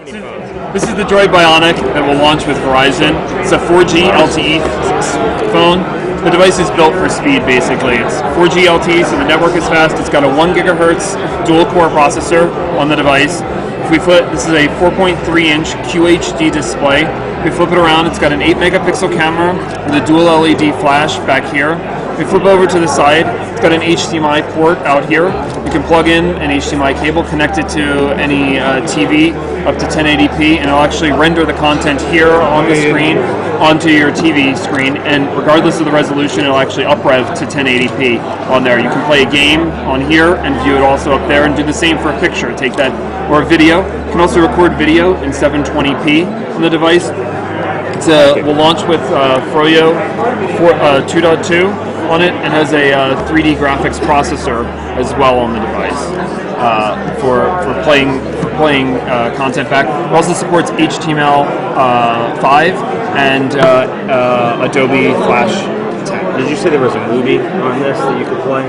This is the Droid Bionic that will launch with Verizon. It's a 4G LTE phone. The device is built for speed, basically. It's 4G LTE, so the network is fast. It's got a 1 gigahertz dual-core processor on the device. If we flip, this is a 4.3-inch QHD display. If we flip it around, it's got an 8-megapixel camera with a dual LED flash back here. If we flip over to the side, it's got an HDMI port out here. You can plug in an HDMI cable, connect it to any TV up to 1080p, and it'll actually render the content here on the screen onto your TV screen, and regardless of the resolution, it'll actually uprev to 1080p on there. You can play a game on here and view it also up there, and do the same for a picture. Take that, or a video. You can also record video in 720p on the device. Will launch with Froyo 2.2 on it, and has a 3D graphics processor as well on the device for playing content back. It also supports HTML5 and Adobe Flash 10. Did you say there was a movie on this that you could play?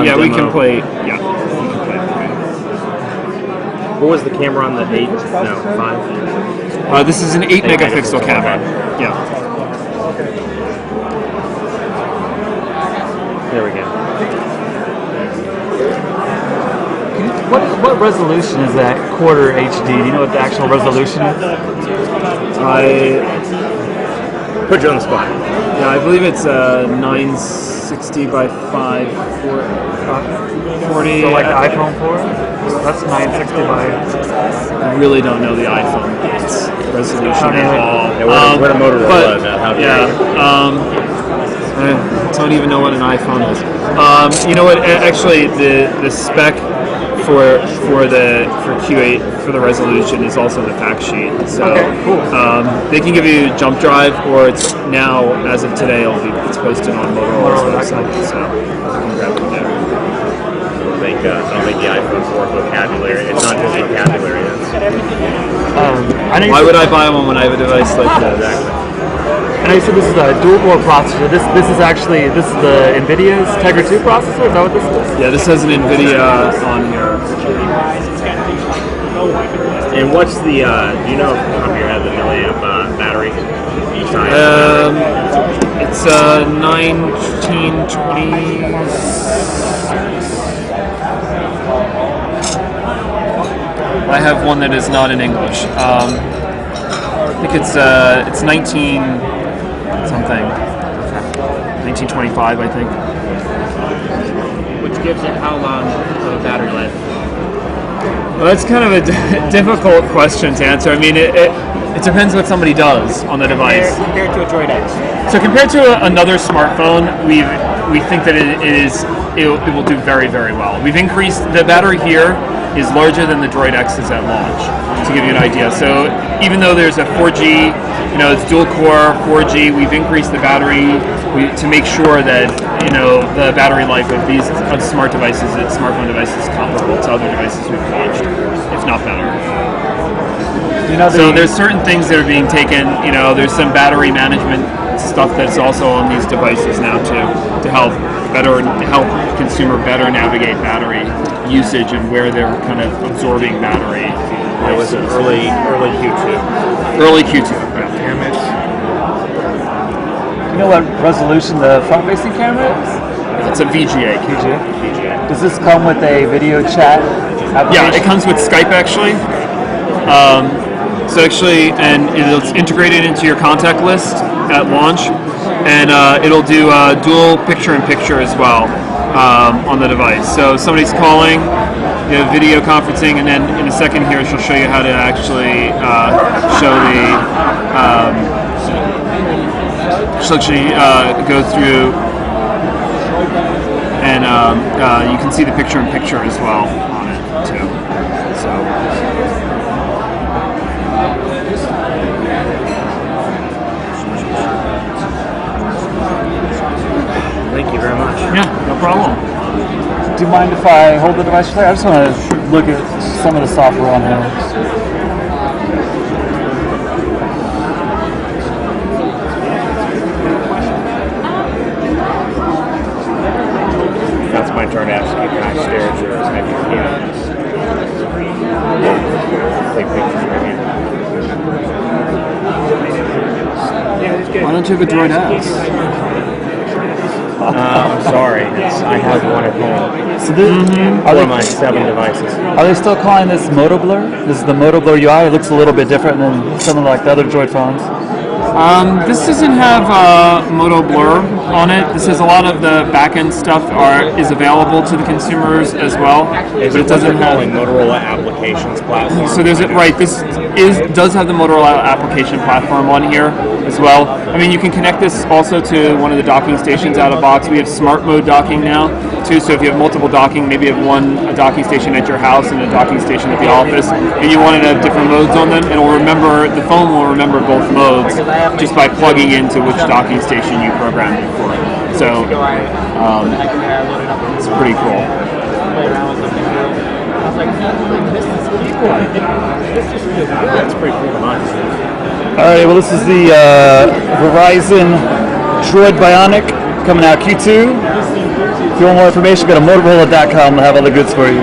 Yeah, we can play. Yeah, we can play. What was the camera on the 8? No, 5? This is an 8 megapixel camera. Yeah. There we go. What resolution is that quarter HD? Do you know what the actual resolution is? I put you on the spot. Yeah, I believe it's 960 by 540. So like the iPhone 4? That's 960 by... I really don't know the iPhone resolution at all. Yeah, what a Motorola is. How do I don't even know what an iPhone is. You know what? Actually, the spec for Q8 for the resolution is also the fact sheet. So cool. They can give you jump drive, or it's now, as of today, it's posted on Motorola's website. So you can grab it there. I don't think the iPhone 4 vocabulary. It's not just vocabulary. Why would I buy one when I have a device like that? Exactly. I know you said this is a dual-core processor. This is the NVIDIA's Tegra 2 processor. Is that what this is? Yeah, this has an NVIDIA on here. And what's the? Do you know off your head the milliamp battery? It's 1920. I have one that is not in English. I think it's 19 something. 1925, I think. Which gives it how long of a battery life? Well, that's kind of a difficult question to answer. I mean, it depends what somebody does on the device. Compared to a Droid X. So compared to another smartphone, we think that it will do very, very well. We've increased the battery here is larger than the Droid X's at launch, to give you an idea. So even though there's a 4G, it's dual core 4G, we've increased the battery to make sure that the battery life of these smartphone devices is comparable to other devices we've launched, if not better. So there's certain things that are being taken. There's some battery management stuff that's also on these devices now to help consumer better navigate battery usage and where they're kind of absorbing battery. It was an early Q2. Early Q2. Image. You know what resolution the front-facing camera is? It's a VGA. VGA. Does this come with a video chat application? Yeah, it comes with Skype actually. And it's integrated into your contact list at launch, and it'll do dual picture-in-picture as well on the device. So if somebody's calling, video conferencing, and then in a second here she'll show you how to actually she'll actually go through, and you can see the picture-in-picture as well on it too. So. Thank you very much. Yeah, no problem. Do you mind if I hold the device for you? I just want to look at some of the software on here. That's my turn to ask you. Can I stare at yours? Have you Take pictures right here. Why don't you have a Droid X? I'm sorry. I have one at home. So this, One of my 7 devices. are they still calling this Moto Blur? This is the Moto Blur UI. It looks a little bit different than some of like the other Droid phones. This doesn't have Moto Blur on it. This has a lot of the back-end stuff is available to the consumers as well, Is but it it doesn't have. calling Motorola Applications Platform? So there's it right. This does have the Motorola application platform on here as well. I mean, you can connect this also to one of the docking stations out of box. We have smart mode docking now too. So if you have multiple docking, maybe you have a docking station at your house and a docking station at the office, and you want to have different modes on them, the phone will remember both modes just by plugging into which docking station you programmed it for. So it's pretty cool. That's pretty cool. Nice. All right, well, this is the Verizon Droid Bionic coming out Q2. If you want more information, go to Motorola.com. They'll have all the goods for you.